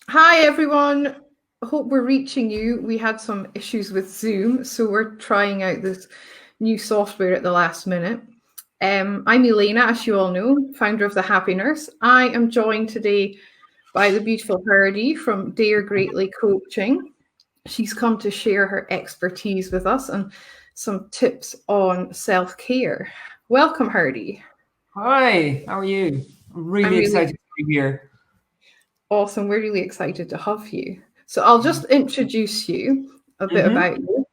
Hi, everyone. Hope we're reaching you. We had some issues with Zoom, so we're trying out this new software at the last minute. I'm Elena, as you all know, founder of The Happy Nurse. I am joined today by the beautiful Gerdi from Dare Greatly Coaching. She's come to share her expertise with us and some tips on self-care. Welcome, Gerdi. Hi, how are you? I'm I'm really really excited to be here. awesome. We're really excited to have you. So I'll just introduce you a bit Mm-hmm. about you.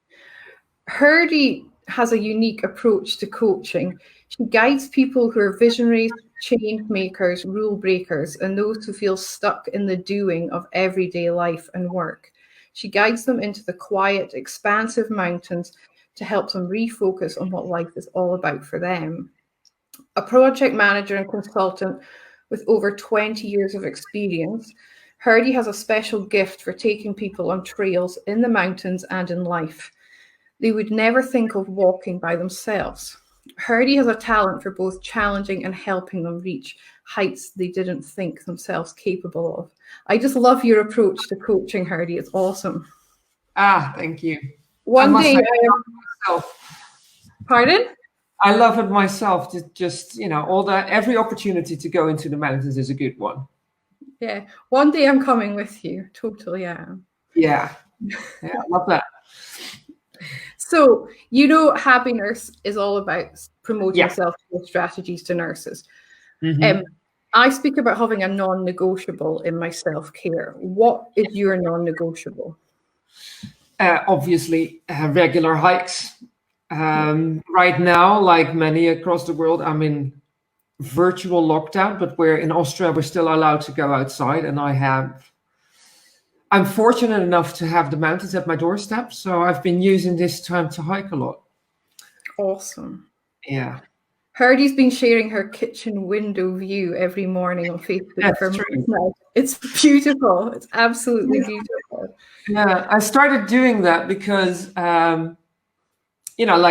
Herdy has a unique approach to coaching. She guides people who are visionaries, change makers, rule breakers, and those who feel stuck in the doing of everyday life and work. She guides them into the quiet, expansive mountains to help them refocus on what life is all about for them. A project manager and consultant with over 20 years of experience, Herdy has a special gift for taking people on trails in the mountains and in life they would never think of walking by themselves. Herdy has a talent for both challenging and helping them reach heights they didn't think themselves capable of. I just love your approach to coaching, Herdy. It's awesome. Thank you. I One must day, say, myself, pardon? I love it myself. Just all that every opportunity to go into the mountains is a good one. Yeah, one day I'm coming with you. Totally am. Yeah, yeah, I love that. So, Happy Nurse is all about promoting Yeah. self-care strategies to nurses. Um, Mm-hmm. I speak about having a non-negotiable in my self-care. What is your non-negotiable? Obviously, regular hikes. Yeah. Right now, like many across the world, I'm in virtual lockdown, but we're in Austria. We're still allowed to go outside, and I'm fortunate enough to have the mountains at my doorstep, so I've been using this time to hike a lot. Awesome. Yeah, Hardy's been sharing her kitchen window view every morning on Facebook for that's months true. now. It's beautiful. It's absolutely beautiful. Yeah, I started doing that because, like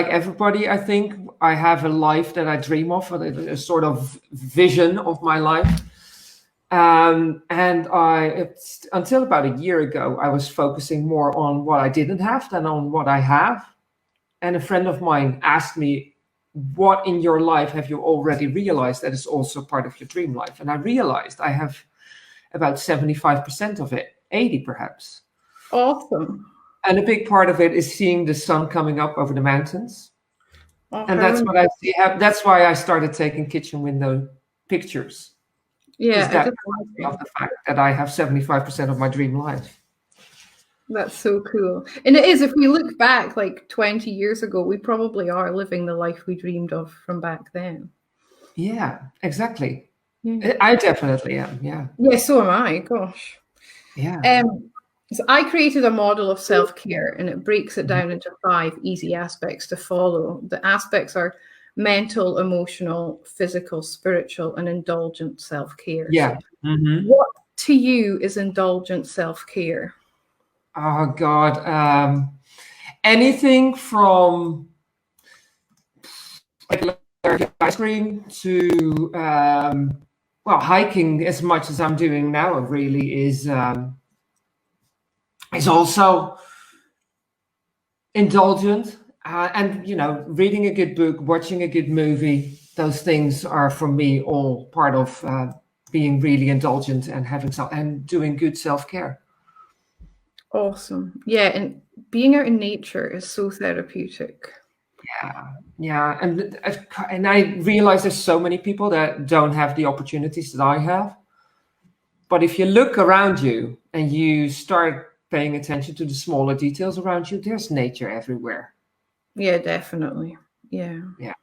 everybody, I think I have a life that I dream of, a sort of vision of my life. And it's until about a year ago, I was focusing more on what I didn't have than on what I have. And a friend of mine asked me, what in your life have you already realized that is also part of your dream life? And I realized I have about 75% of it, 80 perhaps. Awesome. And a big part of it is seeing the sun coming up over the mountains. Oh, And how that's what I see. That's why I started taking kitchen window pictures, yeah, because I that just reminds like me of that. the fact that I have 75% of my dream life. That's so cool. And it is, if we look back like 20 years ago, we probably are living the life we dreamed of from back then. Yeah, exactly. Yeah. I definitely am. Yeah. Yeah, so am I. Gosh. Yeah. Um, so I created a model of self-care and it breaks it down into 5 easy aspects to follow. The aspects are mental, emotional, physical, spiritual, and indulgent self-care. So Yeah. Hmm. what to you is indulgent self-care? Oh God. Anything from like ice cream to hiking as much as I'm doing now really is also indulgent. And reading a good book, watching a good movie, those things are for me all part of being really indulgent and having some and doing good self-care. Awesome. Yeah, and being out in nature is so therapeutic. Yeah, yeah, and I realize there's so many people that don't have the opportunities that I have. But if you look around you and you start paying attention to the smaller details around you, there's nature everywhere. Yeah, definitely. Yeah. Yeah,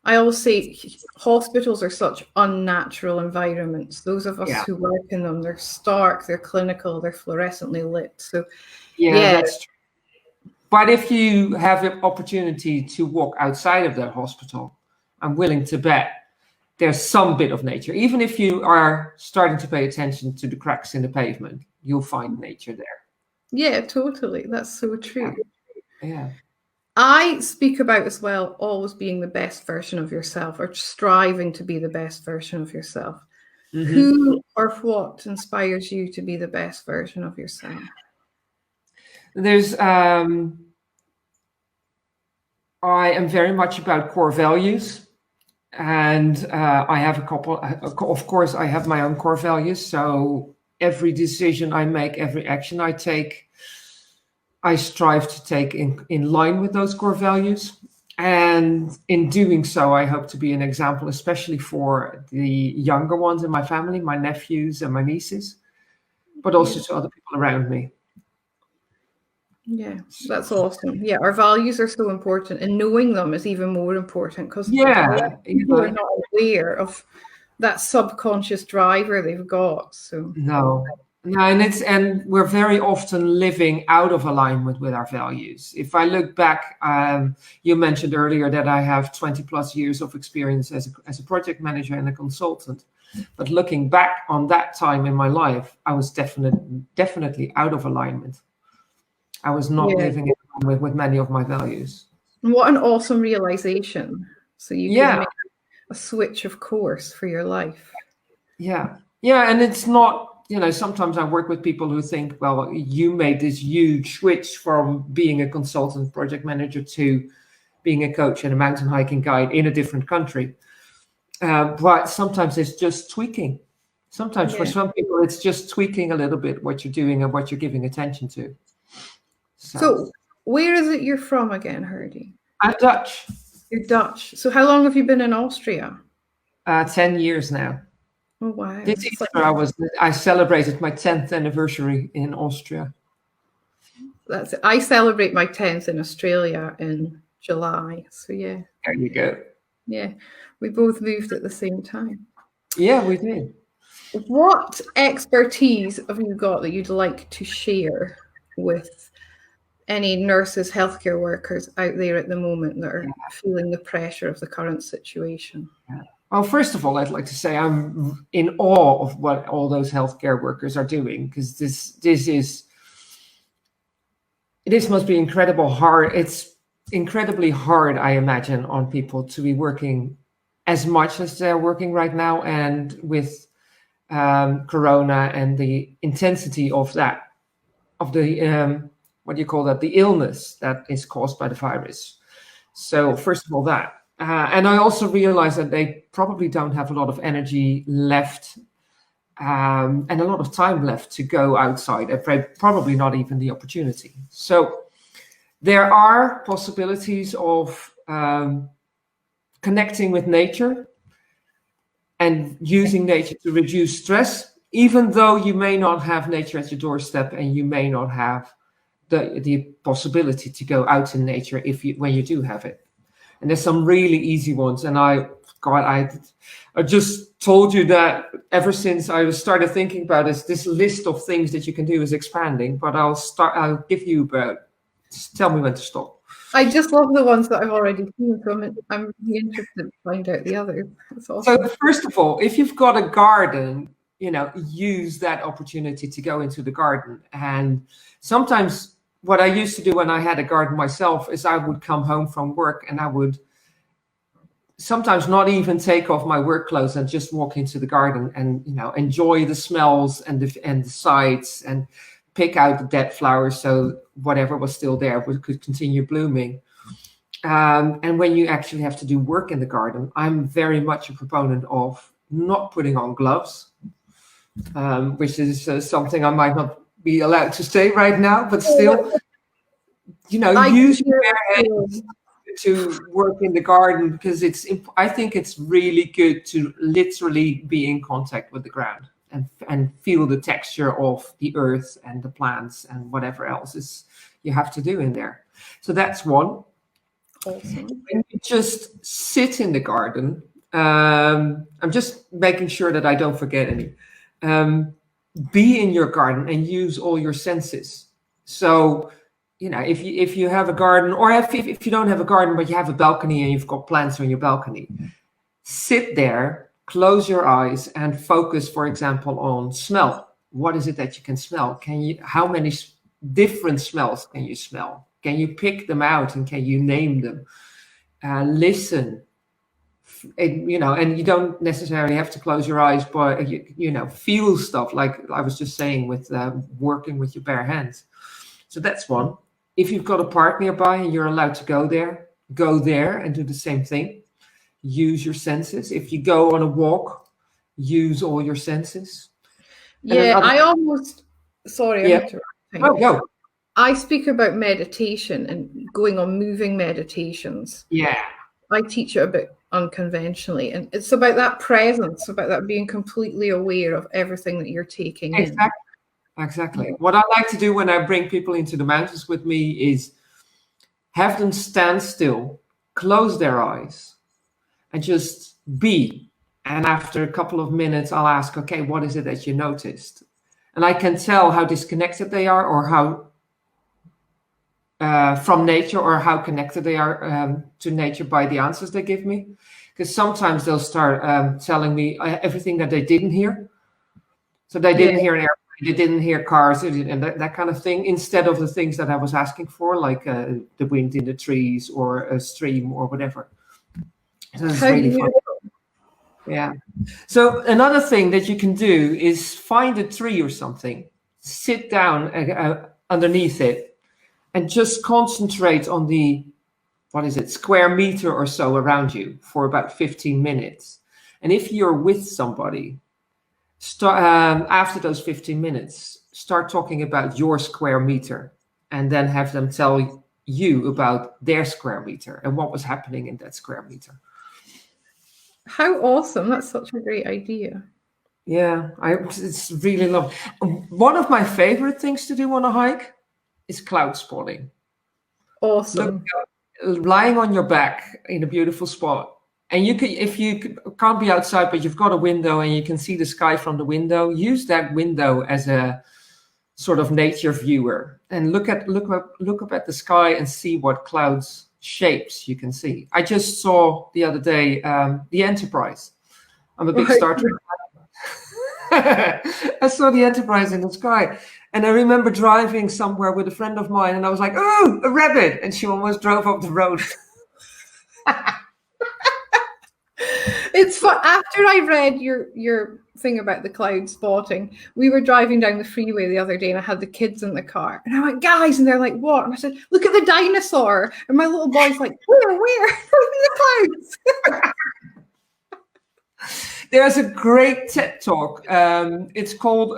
I always say hospitals are such unnatural environments. Those of us yeah, who work in them, they're stark, they're clinical, they're fluorescently lit. So, yeah, yeah, that's true. But if you have the opportunity to walk outside of that hospital, I'm willing to bet there's some bit of nature. Even if you are starting to pay attention to the cracks in the pavement, you'll find nature there. yeah, totally. That's so true. Yeah, yeah, I speak about as well always being the best version of yourself or striving to be the best version of yourself. Mhm. Who or what inspires you to be the best version of yourself? There's I am very much about core values, and I have a couple. Of course, I have my own core values. So every decision I make, every action I take, I strive to take in line with those core values. And in doing so, I hope to be an example, especially for the younger ones in my family, my nephews and my nieces, but also to other people around me. Yeah, that's awesome. Yeah, our values are so important, and knowing them is even more important because Yeah, people are not aware of that subconscious driver they've got. So no, no, and we're very often living out of alignment with our values. If I look back, you mentioned earlier that I have 20 plus years of experience as a project manager and a consultant. But looking back on that time in my life, I was definitely out of alignment. I was not yeah, living in alignment with many of my values. and what an awesome realization. So you could Yeah, make a switch of course for your life. yeah, yeah, and it's not. Sometimes I work with people who think, well, you made this huge switch from being a consultant project manager to being a coach and a mountain hiking guide in a different country. But sometimes it's just tweaking. Sometimes for Yeah. some people, it's just tweaking a little bit what you're doing and what you're giving attention to. So So where is it you're from again, Gerdi? I'm Dutch. You're Dutch. So how long have you been in Austria? 10 years now. Oh wow. This It's like Easter, I celebrated my 10th anniversary in Austria. I celebrate my 10th in Australia in July. So yeah. There you go. Yeah. We both moved at the same time. Yeah, we did. What expertise have you got that you'd like to share with any nurses, healthcare workers out there at the moment that are feeling the pressure of the current situation? Well, first of all, I'd like to say I'm in awe of what all those healthcare workers are doing, because this must be incredible hard. It's incredibly hard, I imagine, on people to be working as much as they're working right now, and with Corona and the intensity of that, of the what do you call that? The illness that is caused by the virus. So first of all, that. And I also realize that they probably don't have a lot of energy left, and a lot of time left to go outside, and probably not even the opportunity. So there are possibilities of connecting with nature and using nature to reduce stress, even though you may not have nature at your doorstep and you may not have the possibility to go out in nature when you do have it. And there's some really easy ones. And I just told you that ever since I started thinking about this list of things that you can do is expanding. But I'll give you about. Just tell me when to stop. I just love the ones that I've already seen, so I'm really interested to find out the others. That's awesome. So first of all, if you've got a garden, use that opportunity to go into the garden. And sometimes what I used to do when I had a garden myself is I would come home from work and I would sometimes not even take off my work clothes and just walk into the garden and enjoy the smells and the sights and pick out the dead flowers so whatever was still there could continue blooming. And when you actually have to do work in the garden, I'm very much a proponent of not putting on gloves, which is something I might not be allowed to say right now, but still, use your bare hands to work in the garden, because I think it's really good to literally be in contact with the ground and feel the texture of the earth and the plants and whatever else is you have to do in there. So that's one. Awesome. When you just sit in the garden, I'm just making sure that I don't forget any. Be in your garden and use all your senses. So, if you have a garden, or if you don't have a garden but you have a balcony and you've got plants on your balcony, sit there, close your eyes, and focus, for example, on smell. What is it that you can smell? How many different smells can you smell? Can you pick them out and can you name them? Listen, and you don't necessarily have to close your eyes, but feel stuff like I was just saying with working with your bare hands. So that's one. If you've got a park nearby and you're allowed to go there and do the same thing. Use your senses. If you go on a walk, use all your senses. Yeah, I almost, sorry, I'm interrupting. Oh, go. I speak about meditation and going on moving meditations. Yeah. I teach it a bit unconventionally, and it's about that presence, about that being completely aware of everything that you're taking in. Exactly. What I like to do when I bring people into the mountains with me is have them stand still, close their eyes, and just be. And after a couple of minutes, I'll ask, okay, what is it that you noticed? And I can tell how disconnected they are, or how from nature, or how connected they are to nature by the answers they give me. Because sometimes they'll start telling me everything that they didn't hear. So they didn't hear an airplane, they didn't hear cars, and that kind of thing, instead of the things that I was asking for, like the wind in the trees or a stream or whatever. So it's really fun. Yeah. So another thing that you can do is find a tree or something, sit down underneath it, and just concentrate on the, square meter or so around you for about 15 minutes. And if you're with somebody, after those 15 minutes, start talking about your square meter, and then have them tell you about their square meter and what was happening in that square meter. How awesome. That's such a great idea. Yeah, it's really lovely. One of my favorite things to do on a hike is cloud spotting. Awesome. Lying on your back in a beautiful spot. And if you can't be outside, but you've got a window and you can see the sky from the window, use that window as a sort of nature viewer, and look up at the sky and see what clouds shapes you can see. I just saw the other day the Enterprise. I'm a big Star Trek fan. I saw the Enterprise in the sky, and I remember driving somewhere with a friend of mine, and I was like, "Oh, a rabbit!" And she almost drove up the road. It's fun. After I read your thing about the cloud spotting, we were driving down the freeway the other day, and I had the kids in the car, and I went, "Guys," and they're like, "What?" And I said, "Look at the dinosaur." And my little boy's like, "Where? The clouds." There's a great TED talk. It's called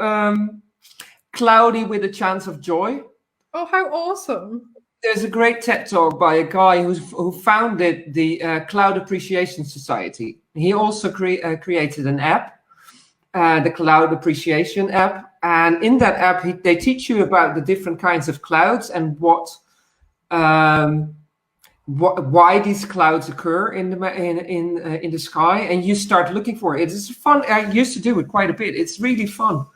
"Cloudy with a Chance of Joy." Oh, how awesome! There's a great TED talk by a guy who founded the Cloud Appreciation Society. He also created an app, the Cloud Appreciation app. And in that app, they teach you about the different kinds of clouds and why these clouds occur in the sky. And you start looking for it. It's fun. I used to do it quite a bit. It's really fun.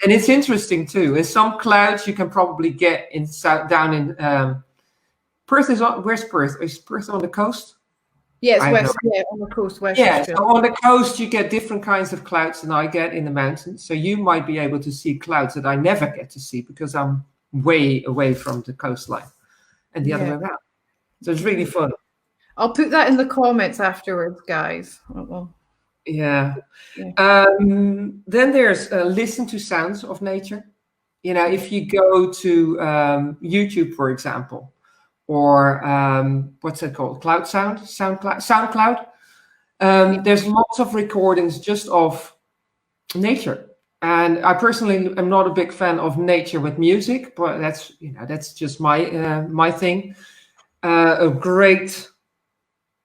And it's interesting too. And some clouds you can probably get down in Perth. Where's Perth? Is Perth on the coast? Yes, west. Yeah, on the coast, west. Yeah, so on the coast you get different kinds of clouds than I get in the mountains. So you might be able to see clouds that I never get to see because I'm way away from the coastline, and the other way around. So it's really fun. I'll put that in the comments afterwards, guys. Yeah. Then there's listen to sounds of nature. If you go to YouTube, for example, or what's that called? SoundCloud. There's lots of recordings just of nature. And I personally am not a big fan of nature with music, but that's just my thing. A great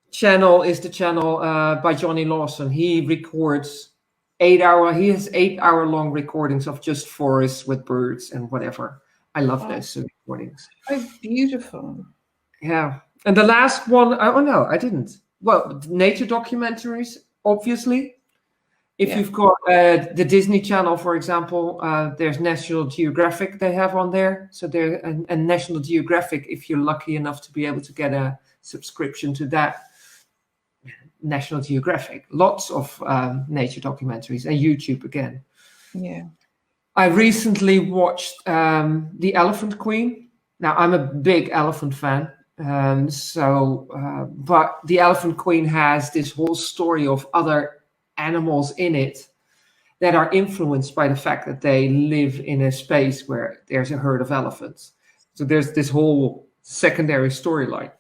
channel is the channel by Johnny Lawson. He records 8 hour. He has 8 hour long recordings of just forests with birds and whatever. I love those recordings. Oh, beautiful. Yeah. And the last one, oh no, I didn't. Well, nature documentaries, obviously. If you've got the Disney Channel, for example, there's National Geographic they have on there. So there, and National Geographic, if you're lucky enough to be able to get a subscription to that, National Geographic, lots of nature documentaries, and YouTube again. Yeah. I recently watched The Elephant Queen. Now, I'm a big elephant fan. But the Elephant Queen has this whole story of other animals in it that are influenced by the fact that they live in a space where there's a herd of elephants. So there's this whole secondary storyline.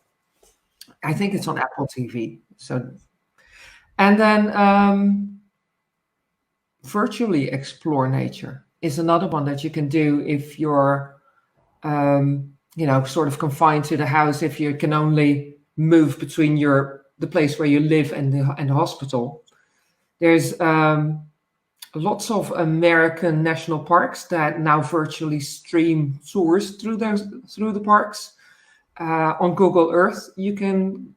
I think it's on Apple TV. So, and then virtually explore nature is another one that you can do if you're, sort of confined to the house. If you can only move between the place where you live and the hospital. There's lots of American national parks that now virtually stream tours through the parks. On Google Earth, you can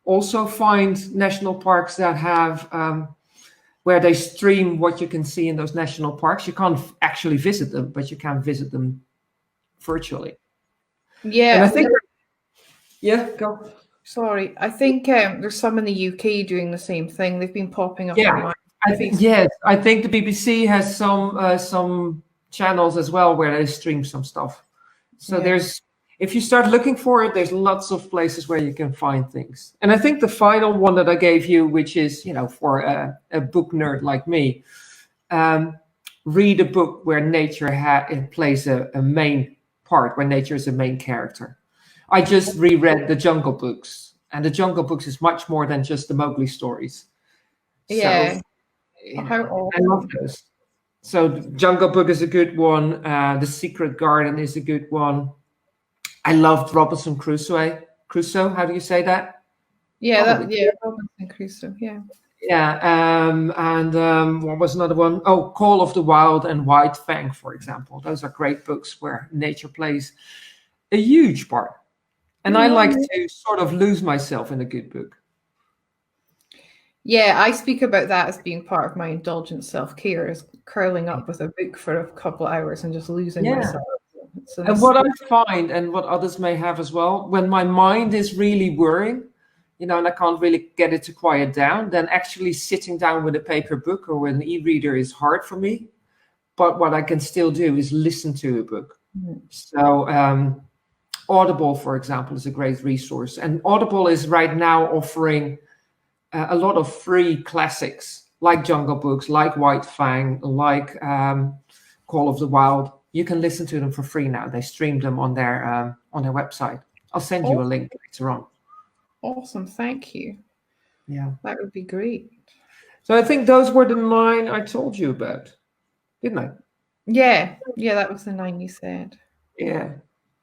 also find national parks that have where they stream what you can see in those national parks. You can't actually visit them, but you can visit them virtually. Yeah, and I think. Yeah, go. Sorry, I think there's some in the UK doing the same thing. They've been popping up on Yeah, my I think the BBC has some channels as well where they stream some stuff. So if you start looking for it, there's lots of places where you can find things. And I think the final one that I gave you, which is for a book nerd like me, read a book where nature plays a main part, where nature is a main character. I just reread the Jungle Books, and the Jungle Books is much more than just the Mowgli stories. Yeah. So, I love those. So Jungle Book is a good one. The Secret Garden is a good one. I loved Robinson Crusoe. Crusoe, how do you say that? Yeah, Robinson Crusoe. Yeah. Yeah, and what was another one? Oh, Call of the Wild and White Fang, for example. Those are great books where nature plays a huge part. And I like to sort of lose myself in a good book. Yeah, I speak about that as being part of my indulgent self-care, is curling up with a book for a couple of hours and just losing myself. And what I find, and what others may have as well, when my mind is really whirring, and I can't really get it to quiet down, then actually sitting down with a paper book or with an e-reader is hard for me. But what I can still do is listen to a book. Mm-hmm. So Audible, for example, is a great resource. And Audible is right now offering a lot of free classics, like Jungle Books, like White Fang, like Call of the Wild. You can listen to them for free now. They stream them on their website. I'll send you a link later on. Awesome, thank you. Yeah, that would be great. So I think those were the 9 I told you about, didn't I? Yeah, that was the 9 you said. Yeah.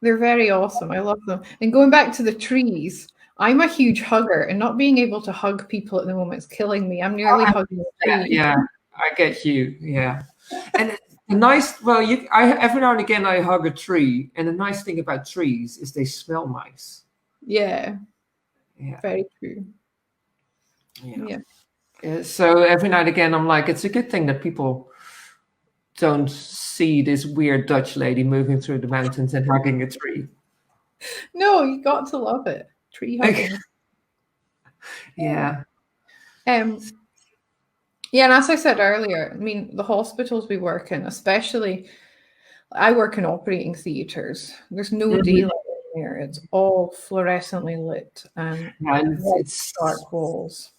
They're very awesome. I love them. And going back to the trees, I'm a huge hugger, and not being able to hug people at the moment is killing me. I'm nearly hugging a tree. Yeah, I get you. Yeah. And every now and again I hug a tree, and the nice thing about trees is they smell nice. Yeah. Very true. Yeah. So every now and again I'm like, it's a good thing that people don't see this weird Dutch lady moving through the mountains and hugging a tree. No, you got to love it. Tree hugging. Yeah. And as I said earlier, I mean, the hospitals we work in, especially, I work in operating theatres. There's no daylight in there. It's all fluorescently lit and it's dark walls.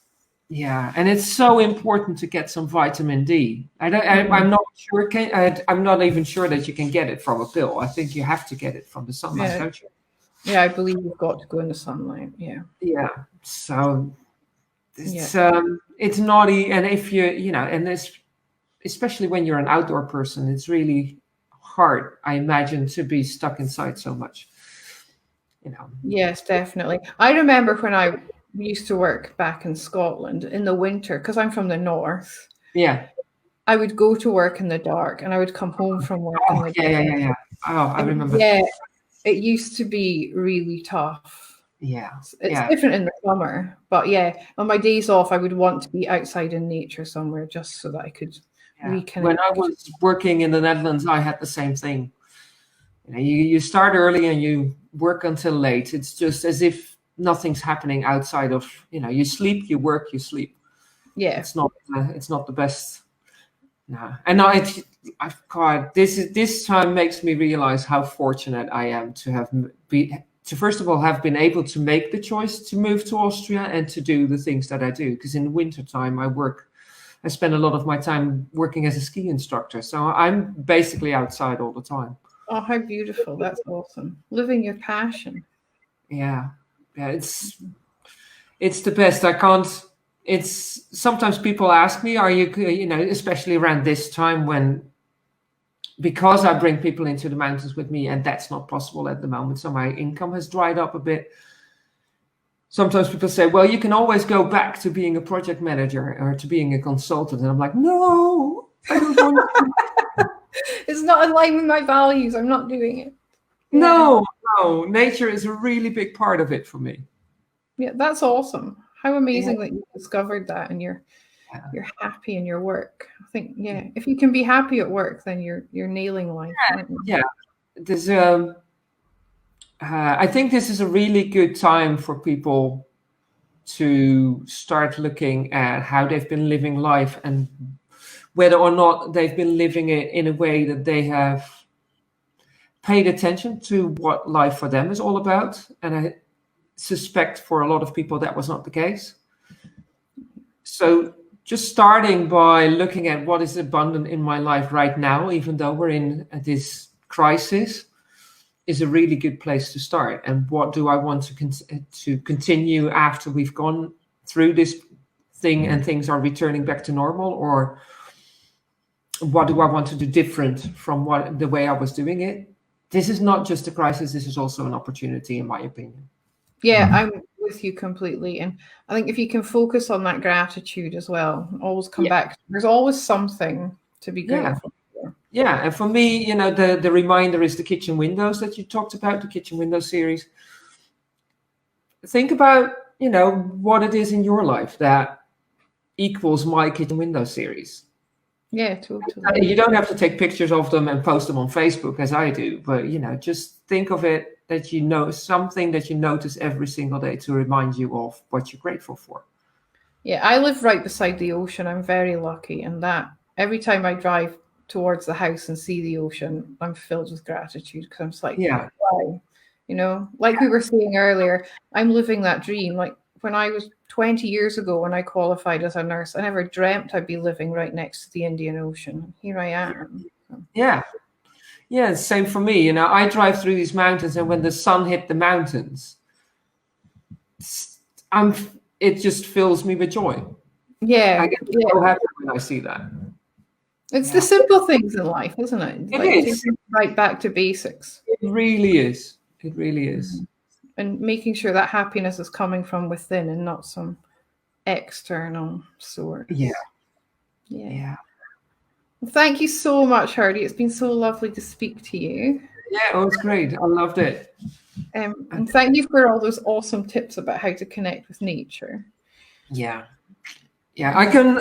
Yeah, and it's so important to get some vitamin D. I'm not sure. I'm not even sure that you can get it from a pill. I think you have to get it from the sunlight, don't you? Yeah, I believe you've got to go in the sunlight. Yeah. Yeah. So it's naughty, and if especially when you're an outdoor person, it's really hard, I imagine, to be stuck inside so much. Yes, definitely. I remember when I used to work back in Scotland in the winter, because I'm from the north. Yeah. I would go to work in the dark, and I would come home from work in the dark. Yeah. Oh, I remember. Yeah, it used to be really tough. Yeah. It's different in the summer, but on my days off, I would want to be outside in nature somewhere just so that I could reconnect. When I was working in the Netherlands, I had the same thing. You start early and you work until late. It's just as if nothing's happening outside of, you sleep, you work, you sleep. Yeah. It's not the best. No. And this time makes me realize how fortunate I am to first of all have been able to make the choice to move to Austria and to do the things that I do. Because in the wintertime, I spend a lot of my time working as a ski instructor. So I'm basically outside all the time. Oh, how beautiful. That's awesome. Living your passion. Yeah. Yeah, it's the best. I can't, it's sometimes people ask me, are you, especially around this time because I bring people into the mountains with me, and that's not possible at the moment. So my income has dried up a bit. Sometimes people say, well, you can always go back to being a project manager or to being a consultant. And I'm like, no, I don't want to. It's not in line with my values. I'm not doing it. Yeah. No. Nature is a really big part of it for me. Yeah, that's awesome. How amazing that you discovered that, and you're happy in your work. I think, if you can be happy at work, then you're nailing life. Yeah. There's I think this is a really good time for people to start looking at how they've been living life and whether or not they've been living it in a way that they have paid attention to what life for them is all about. And I suspect for a lot of people that was not the case. So just starting by looking at what is abundant in my life right now, even though we're in this crisis, is a really good place to start. And what do I want to continue after we've gone through this thing and things are returning back to normal? Or what do I want to do different from the way I was doing it? This is not just a crisis. This is also an opportunity, in my opinion. Yeah, I'm with you completely. And I think if you can focus on that gratitude as well, always come back. There's always something to be grateful for. Yeah, and for me, the reminder is the kitchen windows that you talked about, the kitchen window series. Think about, what it is in your life that equals my kitchen window series. Yeah, totally. You don't have to take pictures of them and post them on Facebook as I do, but just think of it that something that you notice every single day to remind you of what you're grateful for. Yeah, I live right beside the ocean. I'm very lucky, and that every time I drive towards the house and see the ocean, I'm filled with gratitude because I'm just like, wow, like we were saying earlier, I'm living that dream. Like when I was 20 years ago, when I qualified as a nurse, I never dreamt I'd be living right next to the Indian Ocean. Here I am. Yeah, same for me. I drive through these mountains, and when the sun hit the mountains, it just fills me with joy. Yeah, I get so happy when I see that. It's the simple things in life, isn't it? It is. Right back to basics. It really is. It really is. And making sure that happiness is coming from within and not some external source. Yeah. Well, thank you so much, Gerdi. It's been so lovely to speak to you. Yeah, it was great. I loved it. And thank you for all those awesome tips about how to connect with nature. Yeah, I can.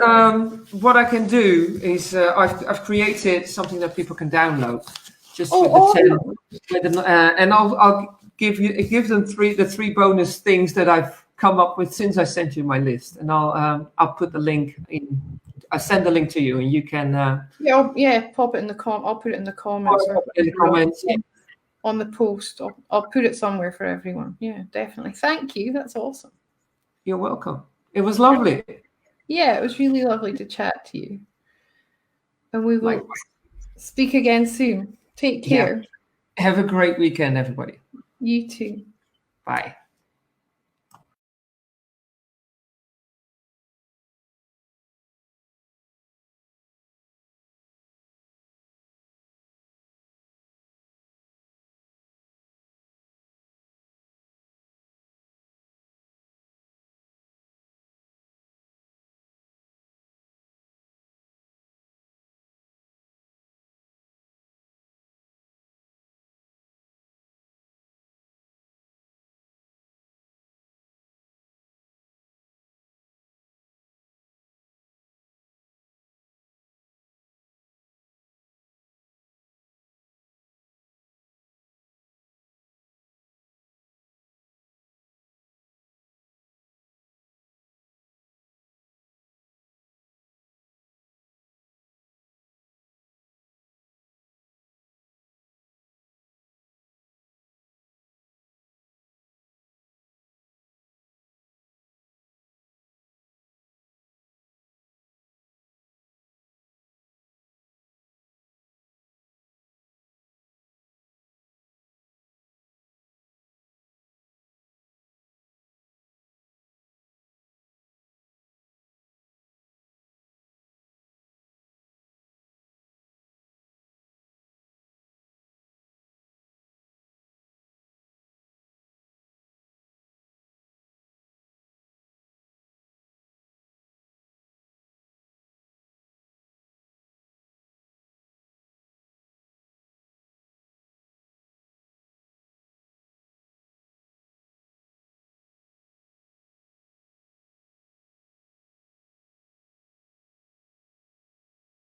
What I can do is I've created something that people can download. Just and I'll give them the three bonus things that I've come up with since I sent you my list, and I'll put the link in. I send the link to you, and you can. Pop it in the I'll put it in the comments. On the post. I'll put it somewhere for everyone. Yeah, definitely. Thank you. That's awesome. You're welcome. It was lovely. Yeah, it was really lovely to chat to you. And we will speak again soon. Take care. Yeah. Have a great weekend, everybody. You too. Bye.